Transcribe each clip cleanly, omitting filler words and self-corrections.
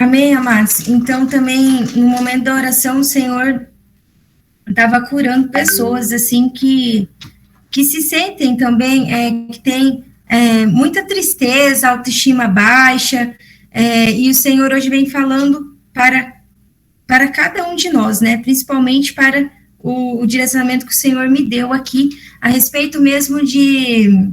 Amém, amados? Então, também, no momento da oração, o Senhor estava curando pessoas, assim, que se sentem também, que tem muita tristeza, autoestima baixa, e o Senhor hoje vem falando para cada um de nós, né, principalmente para o direcionamento que o Senhor me deu aqui, a respeito mesmo de,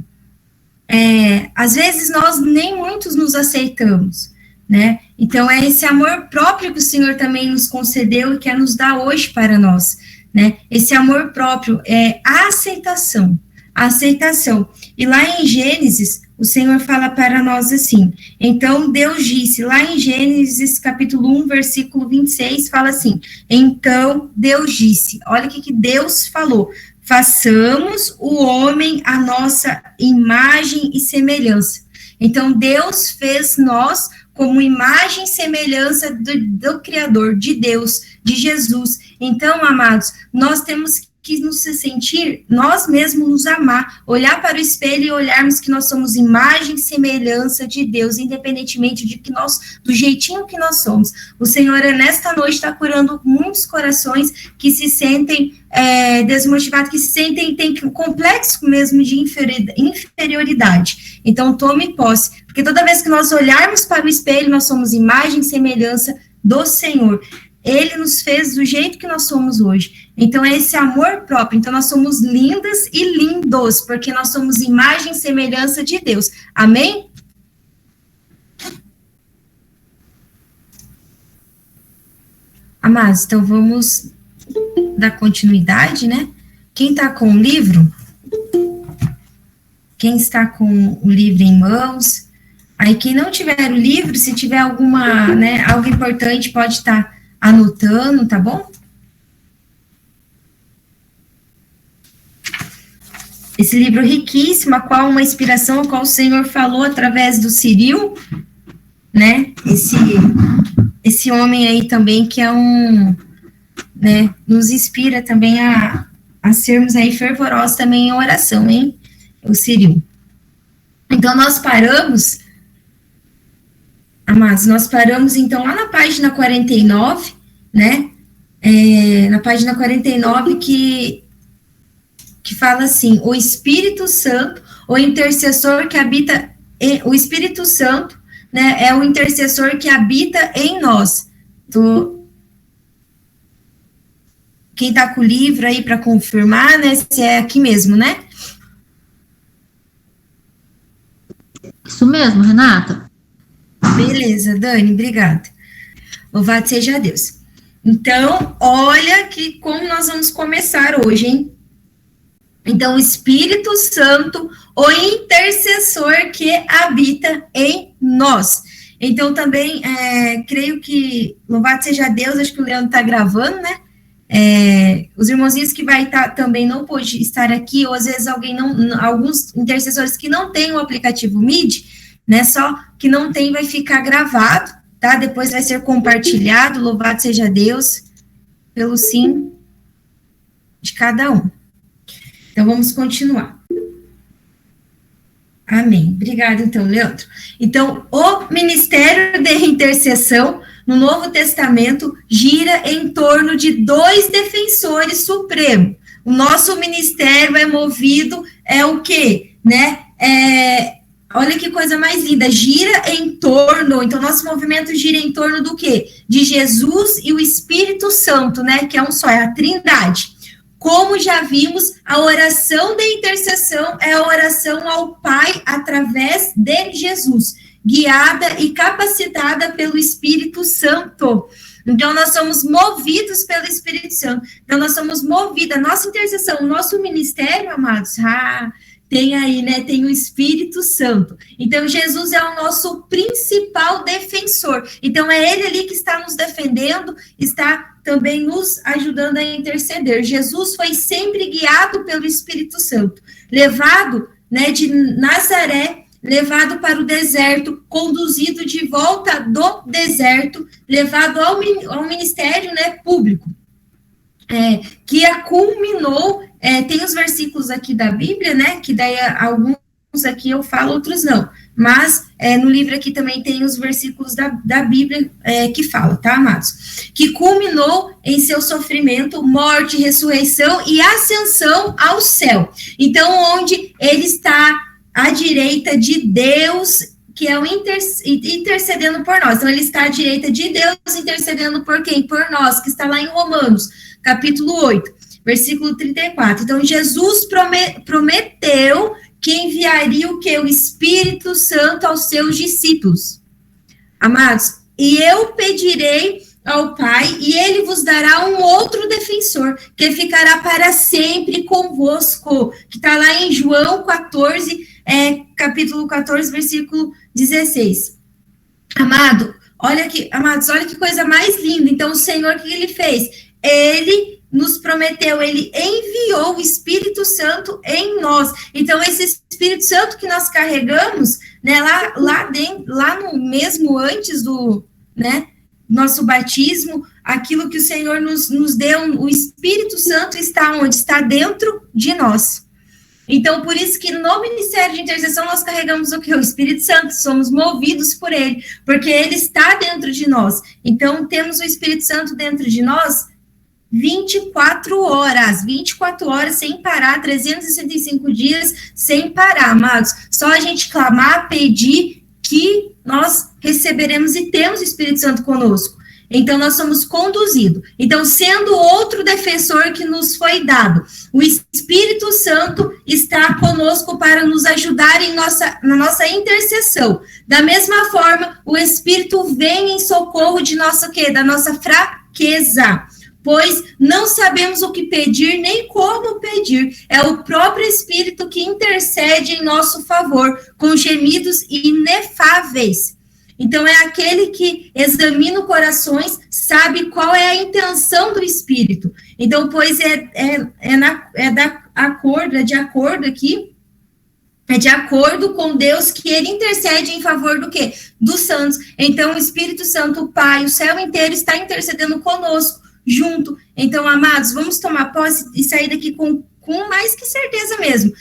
às vezes nós nem muitos nos aceitamos, né, então é esse amor próprio que o Senhor também nos concedeu e quer nos dar hoje para nós, né, esse amor próprio é a aceitação, e lá em Gênesis, o Senhor fala para nós assim, então Deus disse, lá em Gênesis capítulo 1, versículo 26, fala assim, então Deus disse, olha o que Deus falou, façamos o homem a nossa imagem e semelhança. Então Deus fez nós como imagem e semelhança do Criador, de Deus, de Jesus. Então, amados, nós temos que nos sentir, nós mesmos nos amar, olhar para o espelho e olharmos que nós somos imagem e semelhança de Deus, independentemente de que nós, do jeitinho que nós somos. O Senhor, nesta noite, está curando muitos corações que se sentem desmotivados, que se sentem, tem um complexo mesmo de inferioridade. Então, tome posse, porque toda vez que nós olharmos para o espelho, nós somos imagem e semelhança do Senhor. Ele nos fez do jeito que nós somos hoje. Então, é esse amor próprio. Então, nós somos lindas e lindos, porque nós somos imagem e semelhança de Deus. Amém? Amados, então vamos dar continuidade, né? Quem está com o livro, quem está com o livro em mãos, aí quem não tiver o livro, se tiver alguma, né, algo importante, pode estar anotando, tá bom? Esse livro riquíssimo, a qual uma inspiração, a qual o Senhor falou através do Ciril, né, esse homem aí também, que é né, nos inspira também a sermos aí fervorosos também em oração, hein, o Ciril. Então, nós paramos, amados, então, lá na página 49, né, na página 49, que fala assim, o Espírito Santo, o intercessor que habita, o Espírito Santo, né, é o intercessor que habita em nós. Quem está com o livro aí para confirmar, né, se é aqui mesmo, né? Isso mesmo, Renata. Beleza, Dani, obrigada. Louvado seja Deus. Então, olha que como nós vamos começar hoje, hein? Então, o Espírito Santo, o intercessor que habita em nós. Então, também, creio que, louvado seja Deus, acho que o Leandro está gravando, né? Os irmãozinhos que vai estar também não pôde estar aqui, ou às vezes alguns intercessores que não têm o aplicativo MID, né? Só que não tem, vai ficar gravado, tá? Depois vai ser compartilhado, louvado seja Deus, pelo sim de cada um. Então, vamos continuar. Amém. Obrigada, então, Leandro. Então, o ministério de intercessão no Novo Testamento gira em torno de 2 defensores supremos. O nosso ministério é movido, o quê? Né? Olha que coisa mais linda, gira em torno, então nosso movimento gira em torno do quê? De Jesus e o Espírito Santo, né? Que é um só, é a Trindade. Como já vimos, a oração de intercessão é a oração ao Pai através de Jesus, guiada e capacitada pelo Espírito Santo. Então, nós somos movidos pelo Espírito Santo. Então, nós somos movidos, a nossa intercessão, o nosso ministério, amados, tem aí, né, tem o Espírito Santo. Então, Jesus é o nosso principal defensor. Então, é ele ali que está nos defendendo, está também nos ajudando a interceder. Jesus foi sempre guiado pelo Espírito Santo, levado, né, de Nazaré, levado para o deserto, conduzido de volta do deserto, levado ao ministério, né, público, que culminou, tem os versículos aqui da Bíblia, né, que daí alguns aqui eu falo, outros não, mas no livro aqui também tem os versículos da Bíblia que fala, tá, amados? Que culminou em seu sofrimento, morte, ressurreição e ascensão ao céu. Então, onde ele está à direita de Deus, que é o intercedendo por nós. Então, ele está à direita de Deus, intercedendo por quem? Por nós, que está lá em Romanos, capítulo 8, versículo 34. Então, Jesus prometeu que enviaria o quê? O Espírito Santo aos seus discípulos. Amados, e eu pedirei ao Pai, e ele vos dará um outro defensor, que ficará para sempre convosco, que está lá em João 14, capítulo 14, versículo 16. Amados, olha que coisa mais linda. Então, o Senhor, o que ele fez? Ele nos prometeu, ele enviou o Espírito Santo em nós. Então, esse Espírito Santo que nós carregamos, né, lá no mesmo antes do, né, nosso batismo, aquilo que o Senhor nos deu, o Espírito Santo está onde? Está dentro de nós. Então, por isso que no Ministério de Intercessão nós carregamos o que? O Espírito Santo, somos movidos por ele, porque ele está dentro de nós. Então, temos o Espírito Santo dentro de nós 24 horas sem parar, 365 dias sem parar, amados. Só a gente clamar, pedir, que nós receberemos e temos o Espírito Santo conosco. Então, nós somos conduzidos. Então, sendo outro defensor que nos foi dado, o Espírito Santo está conosco para nos ajudar na nossa intercessão. Da mesma forma, o Espírito vem em socorro de da nossa fraqueza, pois não sabemos o que pedir, nem como pedir. É o próprio Espírito que intercede em nosso favor, com gemidos inefáveis. Então, é aquele que examina corações, sabe qual é a intenção do Espírito. Então, pois de acordo com Deus, que ele intercede em favor do quê? Dos santos. Então, o Espírito Santo, o Pai, o céu inteiro está intercedendo conosco, junto. Então, amados, vamos tomar posse e sair daqui com mais que certeza mesmo,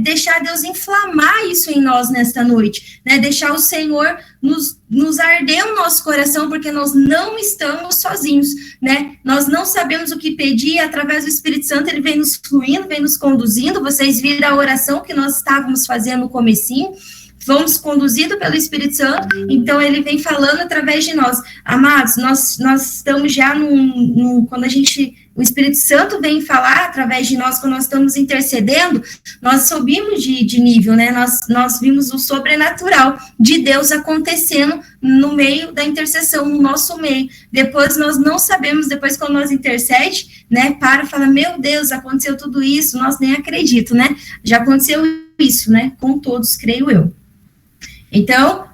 deixar Deus inflamar isso em nós nesta noite, né, deixar o Senhor nos arder o nosso coração, porque nós não estamos sozinhos, né, nós não sabemos o que pedir, através do Espírito Santo ele vem nos fluindo, vem nos conduzindo. Vocês viram a oração que nós estávamos fazendo no comecinho, fomos conduzidos pelo Espírito Santo, então ele vem falando através de nós. Amados, nós estamos já quando o Espírito Santo vem falar através de nós, quando nós estamos intercedendo, nós subimos de nível, né, nós vimos o sobrenatural de Deus acontecendo no meio da intercessão, no nosso meio. Depois nós não sabemos, depois quando nós intercede, né, fala, meu Deus, aconteceu tudo isso, nós nem acredito, né, já aconteceu isso, né, com todos, creio eu. Então,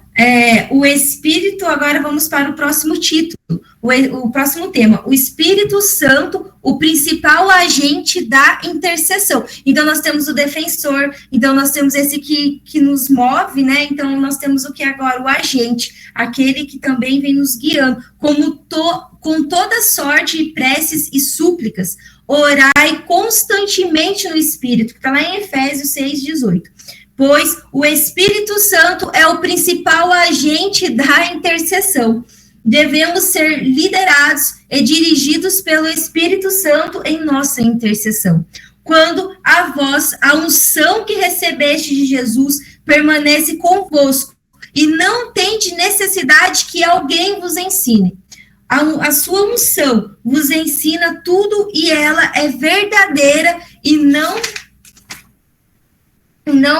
o Espírito, agora vamos para o próximo título, o próximo tema, o Espírito Santo, o principal agente da intercessão. Então, nós temos o defensor, então nós temos esse que nos move, né, então nós temos o que agora? O agente, aquele que também vem nos guiando, com toda sorte de preces e súplicas, orai constantemente no Espírito, que está lá em Efésios 6:18. Pois o Espírito Santo é o principal agente da intercessão. Devemos ser liderados e dirigidos pelo Espírito Santo em nossa intercessão. Quando a unção que recebeste de Jesus permanece convosco e não tende necessidade que alguém vos ensine. A sua unção vos ensina tudo e ela é verdadeira e não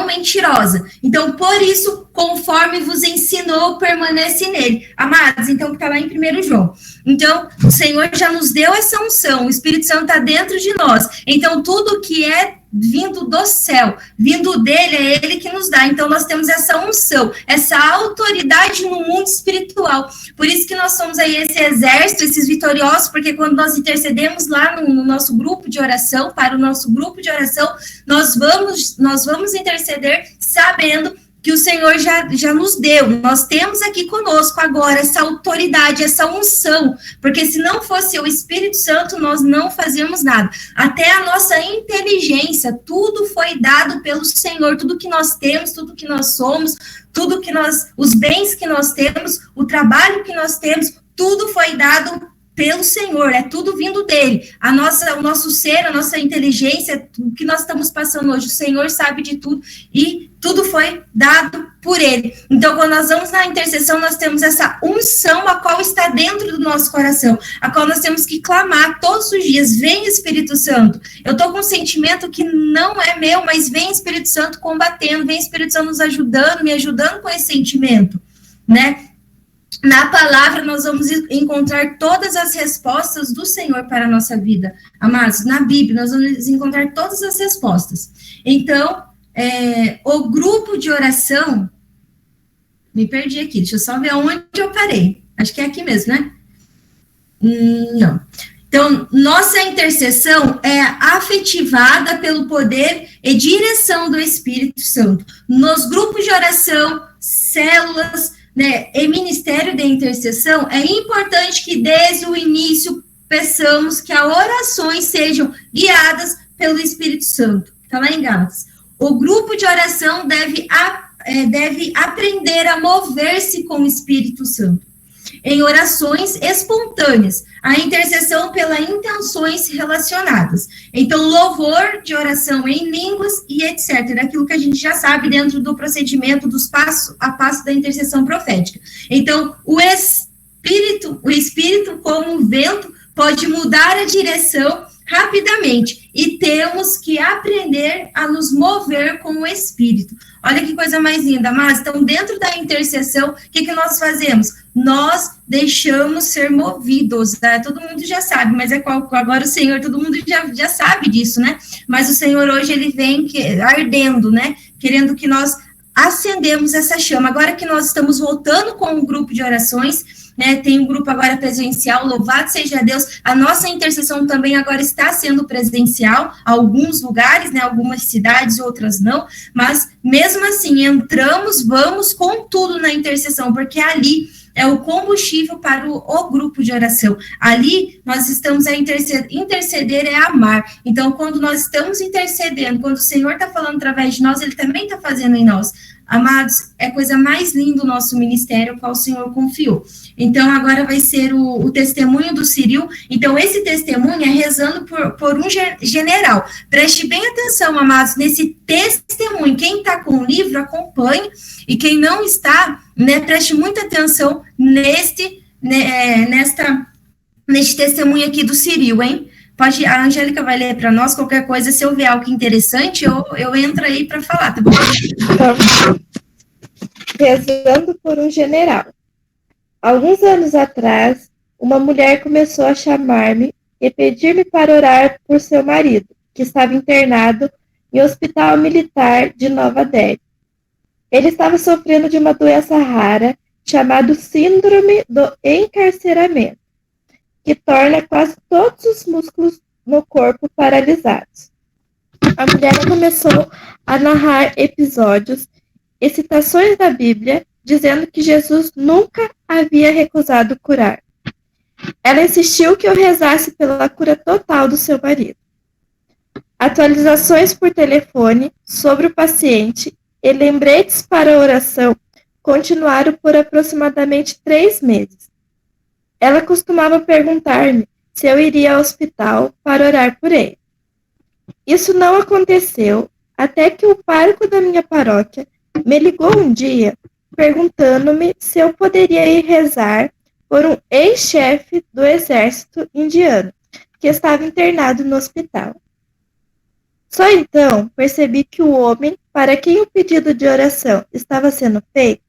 mentirosa. Então, por isso, conforme vos ensinou, permanece nele. Amados, então, que está lá em 1 João. Então, o Senhor já nos deu essa unção, o Espírito Santo está dentro de nós. Então, tudo que é vindo do céu, vindo dele, é ele que nos dá. Então, nós temos essa unção, essa autoridade no mundo espiritual. Por isso que nós somos aí esse exército, esses vitoriosos, porque quando nós intercedemos lá no nosso grupo de oração, para o nosso grupo de oração, nós vamos interceder sabendo que o Senhor já nos deu. Nós temos aqui conosco agora essa autoridade, essa unção, porque se não fosse o Espírito Santo, nós não fazíamos nada. Até a nossa inteligência, tudo foi dado pelo Senhor, tudo que nós temos, tudo que nós somos, tudo que os bens que nós temos, o trabalho que nós temos, tudo foi dado pelo Senhor, é tudo vindo dele. O nosso ser, a nossa inteligência, o que nós estamos passando hoje, o Senhor sabe de tudo e tudo foi dado por ele. Então, quando nós vamos na intercessão, nós temos essa unção a qual está dentro do nosso coração, a qual nós temos que clamar todos os dias: vem Espírito Santo. Eu estou com um sentimento que não é meu, mas vem Espírito Santo combatendo, vem Espírito Santo nos ajudando, me ajudando com esse sentimento, né? Na palavra, nós vamos encontrar todas as respostas do Senhor para a nossa vida. Amados, na Bíblia, nós vamos encontrar todas as respostas. Então, o grupo de oração... Me perdi aqui, deixa eu só ver onde eu parei. Acho que é aqui mesmo, né? Não. Então, nossa intercessão é afetivada pelo poder e direção do Espírito Santo. Nos grupos de oração, células... né, e ministério de intercessão, é importante que desde o início peçamos que as orações sejam guiadas pelo Espírito Santo. Está lá em Gálatas. O grupo de oração deve aprender a mover-se com o Espírito Santo em orações espontâneas, a intercessão pelas intenções relacionadas. Então, louvor de oração em línguas e etc. Aquilo que a gente já sabe dentro do procedimento dos passo a passo da intercessão profética. Então, o Espírito como vento pode mudar a direção rapidamente e temos que aprender a nos mover com o Espírito. Olha que coisa mais linda, mas então dentro da intercessão, o que nós fazemos? Nós deixamos ser movidos, né? Todo mundo já sabe, mas agora o Senhor, todo mundo já sabe disso, né? Mas o Senhor hoje, ele vem ardendo, né? Querendo que nós acendemos essa chama. Agora que nós estamos voltando com um grupo de orações, né, tem um grupo agora presencial, louvado seja Deus, a nossa intercessão também agora está sendo presencial, alguns lugares, né, algumas cidades, outras não, mas mesmo assim, vamos com tudo na intercessão, porque ali é o combustível para o grupo de oração. Ali, nós estamos a interceder é amar. Então, quando nós estamos intercedendo, quando o Senhor está falando através de nós, ele também está fazendo em nós. Amados, é a coisa mais linda o nosso ministério, qual o Senhor confiou. Então, agora vai ser o testemunho do Ciril. Então, esse testemunho é rezando por um general. Preste bem atenção, amados, nesse testemunho. Quem está com o livro, acompanhe. E quem não está, né, preste muita atenção neste testemunho aqui do Ciril, hein? A Angélica vai ler para nós qualquer coisa, se eu ver algo interessante, eu entro aí para falar, tá bom? Rezando por um general. Alguns anos atrás, uma mulher começou a chamar-me e pedir-me para orar por seu marido, que estava internado em um hospital militar de Nova Delhi. Ele estava sofrendo de uma doença rara chamada síndrome do encarceramento, que torna quase todos os músculos no corpo paralisados. A mulher começou a narrar episódios e citações da Bíblia, dizendo que Jesus nunca havia recusado curar. Ela insistiu que eu rezasse pela cura total do seu marido. Atualizações por telefone sobre o paciente e lembretes para a oração continuaram por aproximadamente 3 meses. Ela costumava perguntar-me se eu iria ao hospital para orar por ele. Isso não aconteceu até que o pároco da minha paróquia me ligou um dia perguntando-me se eu poderia ir rezar por um ex-chefe do exército indiano que estava internado no hospital. Só então percebi que o homem para quem o pedido de oração estava sendo feito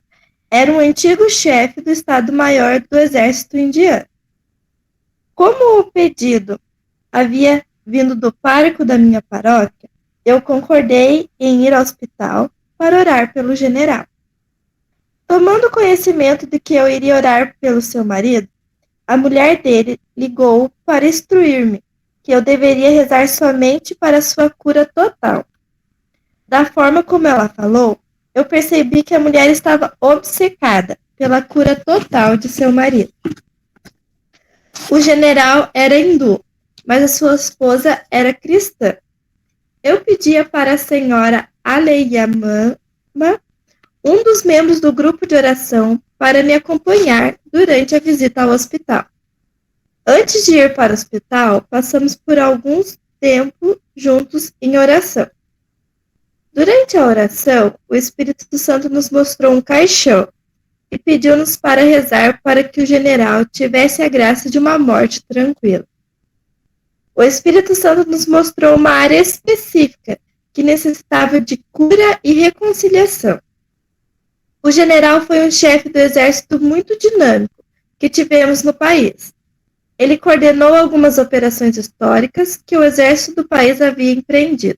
era um antigo chefe do Estado-Maior do Exército Indiano. Como o pedido havia vindo do pároco da minha paróquia, eu concordei em ir ao hospital para orar pelo general. Tomando conhecimento de que eu iria orar pelo seu marido, a mulher dele ligou para instruir-me que eu deveria rezar somente para sua cura total. Da forma como ela falou, eu percebi que a mulher estava obcecada pela cura total de seu marido. O general era hindu, mas a sua esposa era cristã. Eu pedia para a senhora Aleyamama um dos membros do grupo de oração para me acompanhar durante a visita ao hospital. Antes de ir para o hospital, passamos por alguns tempo juntos em oração. Durante a oração, o Espírito Santo nos mostrou um caixão e pediu-nos para rezar para que o general tivesse a graça de uma morte tranquila. O Espírito Santo nos mostrou uma área específica que necessitava de cura e reconciliação. O general foi um chefe do exército muito dinâmico que tivemos no país. Ele coordenou algumas operações históricas que o exército do país havia empreendido.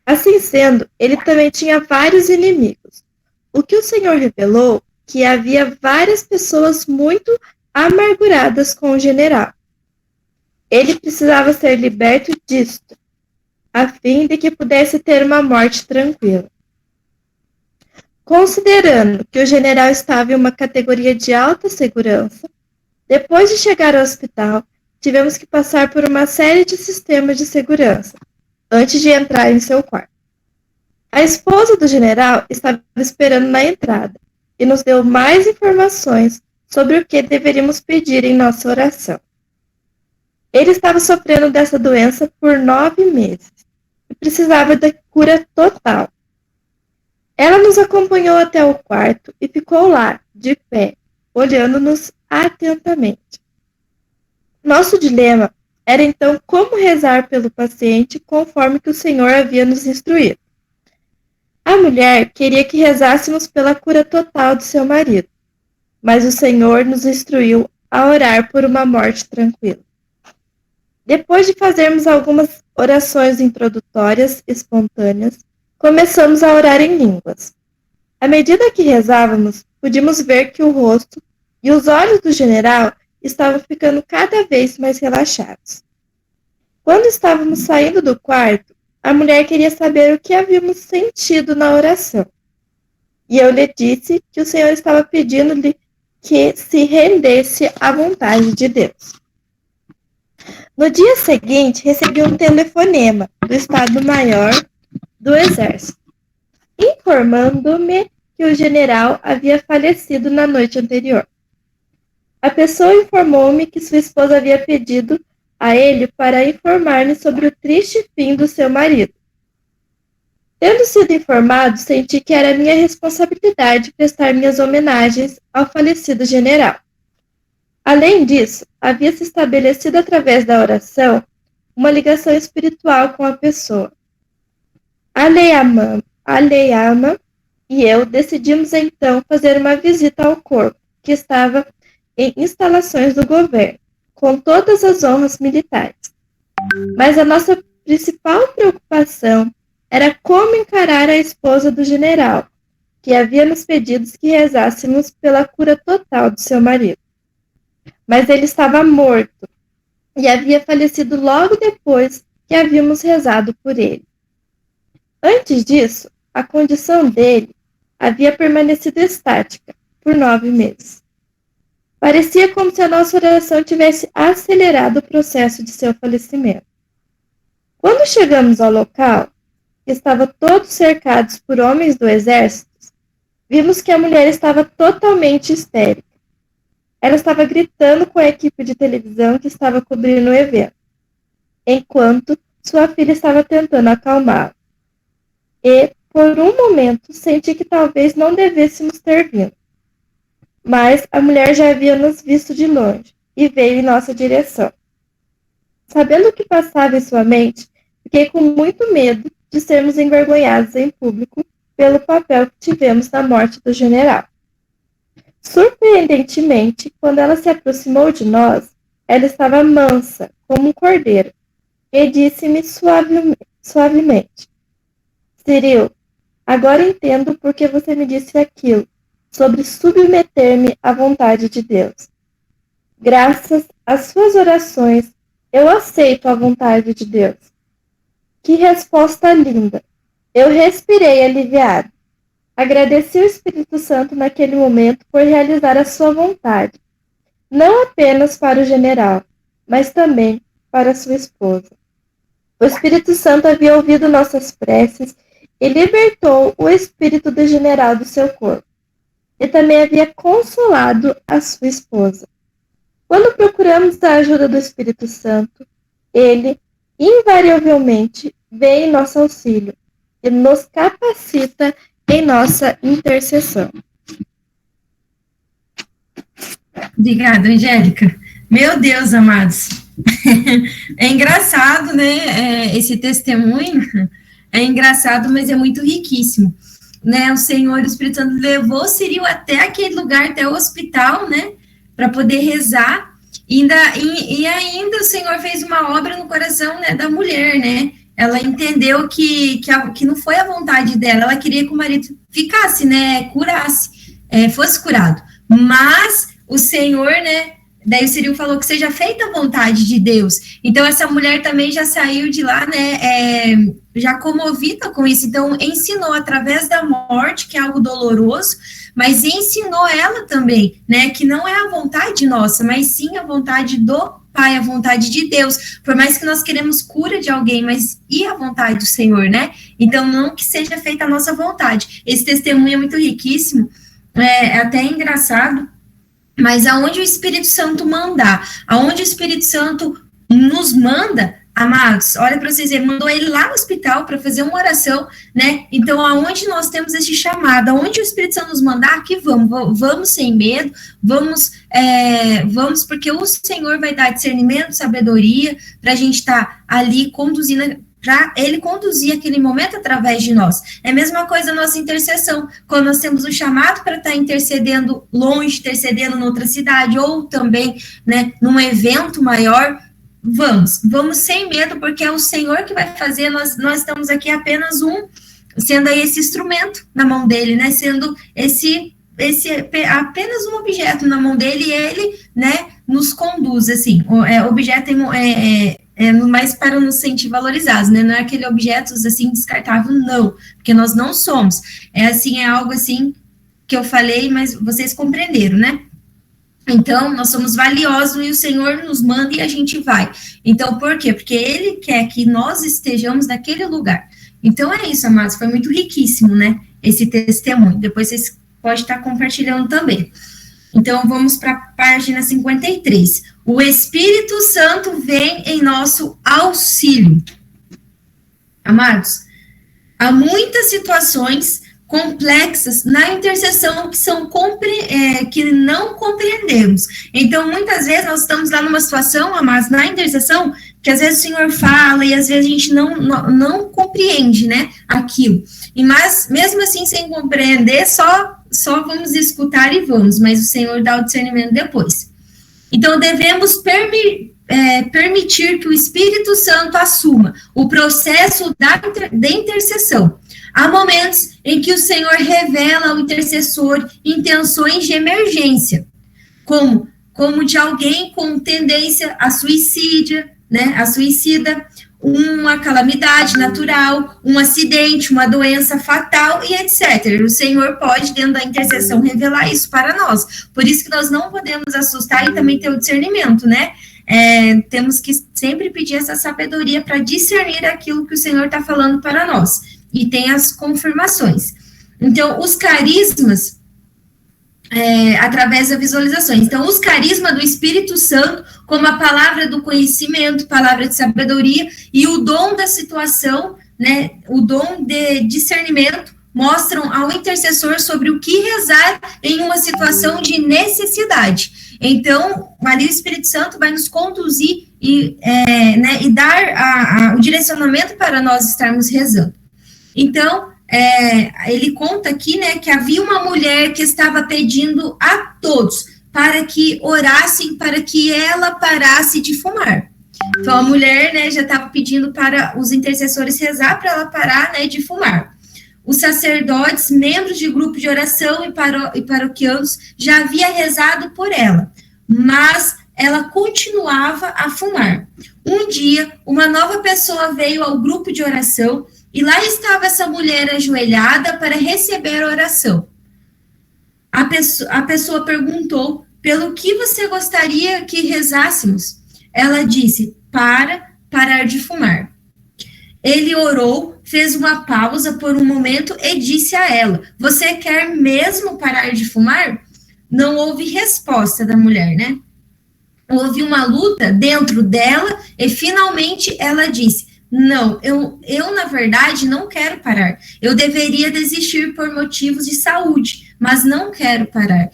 Assim sendo, ele também tinha vários inimigos. O que o Senhor revelou que havia várias pessoas muito amarguradas com o general. Ele precisava ser liberto disto, a fim de que pudesse ter uma morte tranquila. Considerando que o general estava em uma categoria de alta segurança, depois de chegar ao hospital, tivemos que passar por uma série de sistemas de segurança, antes de entrar em seu quarto. A esposa do general estava esperando na entrada e nos deu mais informações sobre o que deveríamos pedir em nossa oração. Ele estava sofrendo dessa doença por 9 meses e precisava da cura total. Ela nos acompanhou até o quarto e ficou lá, de pé, olhando-nos atentamente. Nosso dilema era então como rezar pelo paciente conforme que o Senhor havia nos instruído. A mulher queria que rezássemos pela cura total de seu marido, mas o Senhor nos instruiu a orar por uma morte tranquila. Depois de fazermos algumas orações introdutórias espontâneas, começamos a orar em línguas. À medida que rezávamos, podíamos ver que o rosto e os olhos do general estavam ficando cada vez mais relaxados. Quando estávamos saindo do quarto, a mulher queria saber o que havíamos sentido na oração. E eu lhe disse que o Senhor estava pedindo-lhe que se rendesse à vontade de Deus. No dia seguinte, recebi um telefonema do Estado-Maior do Exército, informando-me que o general havia falecido na noite anterior. A pessoa informou-me que sua esposa havia pedido a ele para informar-me sobre o triste fim do seu marido. Tendo sido informado, senti que era minha responsabilidade prestar minhas homenagens ao falecido general. Além disso, havia se estabelecido através da oração uma ligação espiritual com a pessoa. Aleyama e eu decidimos então fazer uma visita ao corpo, que estava em instalações do governo, com todas as honras militares. Mas a nossa principal preocupação era como encarar a esposa do general, que havia nos pedido que rezássemos pela cura total de seu marido. Mas ele estava morto e havia falecido logo depois que havíamos rezado por ele. Antes disso, a condição dele havia permanecido estática por 9 meses. Parecia como se a nossa oração tivesse acelerado o processo de seu falecimento. Quando chegamos ao local, que estava todos cercados por homens do exército, vimos que a mulher estava totalmente histérica. Ela estava gritando com a equipe de televisão que estava cobrindo o evento, enquanto sua filha estava tentando acalmá-la. E, por um momento, senti que talvez não devêssemos ter vindo. Mas a mulher já havia nos visto de longe e veio em nossa direção. Sabendo o que passava em sua mente, fiquei com muito medo de sermos envergonhados em público pelo papel que tivemos na morte do general. Surpreendentemente, quando ela se aproximou de nós, ela estava mansa, como um cordeiro, e disse-me suavemente: Ciril, agora entendo por que você me disse aquilo, sobre submeter-me à vontade de Deus. Graças às suas orações, eu aceito a vontade de Deus. Que resposta linda! Eu respirei aliviado. Agradeci ao Espírito Santo naquele momento por realizar a sua vontade, não apenas para o general, mas também para sua esposa. O Espírito Santo havia ouvido nossas preces e libertou o espírito degenerado do seu corpo. E também havia consolado a sua esposa. Quando procuramos a ajuda do Espírito Santo, ele, invariavelmente, vem em nosso auxílio e nos capacita em nossa intercessão. Obrigada, Angélica. Meu Deus, amados. É engraçado, né? Esse testemunho é engraçado, mas é muito riquíssimo. Né? O Senhor, o Espírito Santo levou Ciril até aquele lugar, até o hospital, né? Para poder rezar. E ainda o Senhor fez uma obra no coração, né, da mulher, né? Ela entendeu que não foi a vontade dela. Ela queria que o marido ficasse, né? Curasse, fosse curado. Mas o Senhor, né? Daí o Ciril falou que seja feita a vontade de Deus. Então, essa mulher também já saiu de lá, né, já comovida com isso. Então, ensinou através da morte, que é algo doloroso, mas ensinou ela também, né, que não é a vontade nossa, mas sim a vontade do Pai, a vontade de Deus. Por mais que nós queremos cura de alguém, mas e a vontade do Senhor, né? Então, não que seja feita a nossa vontade. Esse testemunho é muito riquíssimo, é até engraçado. Mas aonde o Espírito Santo mandar, aonde o Espírito Santo nos manda, amados, olha para vocês verem, mandou ele lá no hospital para fazer uma oração, né? Então, aonde nós temos esse chamado, aonde o Espírito Santo nos mandar, que vamos sem medo, vamos porque o Senhor vai dar discernimento, sabedoria, para a gente estar ali conduzindo, para ele conduzir aquele momento através de nós. É a mesma coisa a nossa intercessão, quando nós temos um chamado para estar intercedendo longe, intercedendo em outra cidade, ou também, né, num evento maior, vamos sem medo, porque é o Senhor que vai fazer, nós estamos aqui apenas sendo aí esse instrumento na mão dele, né, sendo esse apenas um objeto na mão dele, e ele, né, nos conduz, assim, objeto mais para nos sentir valorizados, né, não é aquele objeto, assim, descartável, não, porque nós não somos, é algo, assim, que eu falei, mas vocês compreenderam, né? Então, nós somos valiosos e o Senhor nos manda e a gente vai. Então, por quê? Porque Ele quer que nós estejamos naquele lugar. Então, é isso, amados, foi muito riquíssimo, né, esse testemunho. Depois vocês podem estar compartilhando também. Então, vamos para a página 53. O Espírito Santo vem em nosso auxílio. Amados, há muitas situações complexas na intercessão que não compreendemos. Então, muitas vezes, nós estamos lá numa situação, amados, na intercessão, que às vezes o Senhor fala e às vezes a gente não compreende, né, aquilo. Mas, mesmo assim, sem compreender, só vamos escutar e vamos, mas o Senhor dá o discernimento depois. Então, devemos permitir que o Espírito Santo assuma o processo da intercessão. Há momentos em que o Senhor revela ao intercessor intenções de emergência, como de alguém com tendência a suicida, uma calamidade natural, um acidente, uma doença fatal e etc. O Senhor pode, dentro da intercessão, revelar isso para nós. Por isso que nós não podemos assustar e também ter o discernimento, né? Temos que sempre pedir essa sabedoria para discernir aquilo que o Senhor está falando para nós. E tem as confirmações. Então, os carismas, através das visualizações. Então, os carismas do Espírito Santo, como a palavra do conhecimento, palavra de sabedoria, e o dom da situação, né, o dom de discernimento, mostram ao intercessor sobre o que rezar em uma situação de necessidade. Então, ali o Espírito Santo vai nos conduzir e dar o direcionamento para nós estarmos rezando. Então, ele conta aqui, né, que havia uma mulher que estava pedindo a todos para que orassem, para que ela parasse de fumar. Então, a mulher, né, já estava pedindo para os intercessores rezar para ela parar, né, de fumar. Os sacerdotes, membros de grupo de oração e paroquianos já havia rezado por ela, mas ela continuava a fumar. Um dia, uma nova pessoa veio ao grupo de oração e lá estava essa mulher ajoelhada para receber a oração. A pessoa perguntou, pelo que você gostaria que rezássemos? Ela disse, para parar de fumar. Ele orou, fez uma pausa por um momento e disse a ela: você quer mesmo parar de fumar? Não houve resposta da mulher, né? Houve uma luta dentro dela e finalmente ela disse: não, eu na verdade não quero parar. Eu deveria desistir por motivos de saúde, mas não quero parar.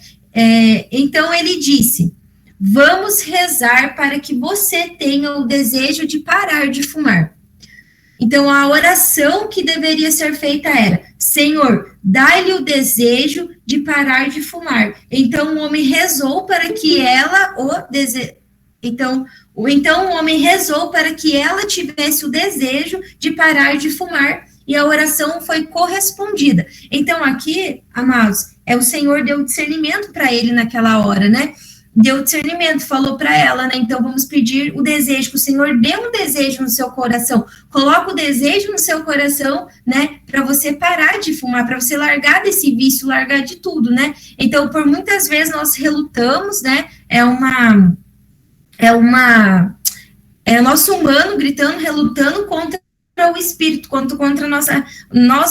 Então ele disse: vamos rezar para que você tenha o desejo de parar de fumar. Então, a oração que deveria ser feita era: Senhor, dá-lhe o desejo de parar de fumar. Então, o homem rezou para que ela Então, o homem rezou para que ela tivesse o desejo de parar de fumar, e a oração foi correspondida. Então, aqui, amados, o Senhor deu discernimento para ele naquela hora, né? Deu discernimento, falou para ela, né? Então vamos pedir o desejo, que o Senhor dê um desejo no seu coração, coloca o desejo no seu coração, né? Para você parar de fumar, para você largar desse vício, largar de tudo, né? Então, por muitas vezes nós relutamos, né? É o nosso humano gritando, relutando contra o espírito, contra nós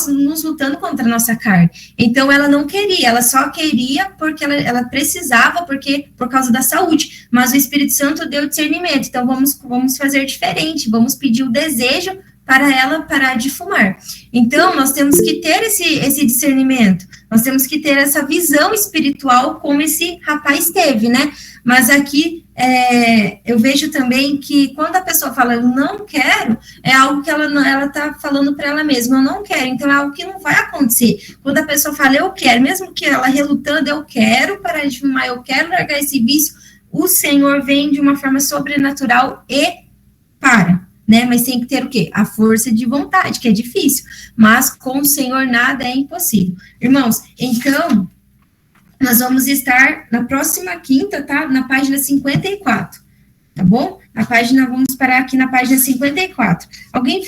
nos lutando contra a nossa carne. Então, ela não queria, ela só queria porque ela precisava, por causa da saúde, mas o Espírito Santo deu discernimento. Então, vamos fazer diferente, vamos pedir o desejo para ela parar de fumar. Então, nós temos que ter esse discernimento, nós temos que ter essa visão espiritual como esse rapaz teve, né? Mas aqui, eu vejo também que quando a pessoa fala, eu não quero, é algo que ela está falando para ela mesma, eu não quero, então é algo que não vai acontecer. Quando a pessoa fala, eu quero, mesmo que ela relutando, eu quero parar de fumar, eu quero largar esse vício, o Senhor vem de uma forma sobrenatural e para, né? Mas tem que ter o quê? A força de vontade, que é difícil, mas com o Senhor nada é impossível. Irmãos, então, nós vamos estar na próxima quinta, tá? Na página 54, tá bom? Vamos parar aqui na página 54. Alguém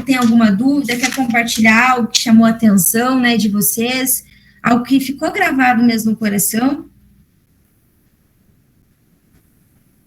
tem alguma dúvida, quer compartilhar algo que chamou a atenção, né, de vocês? Algo que ficou gravado mesmo no coração?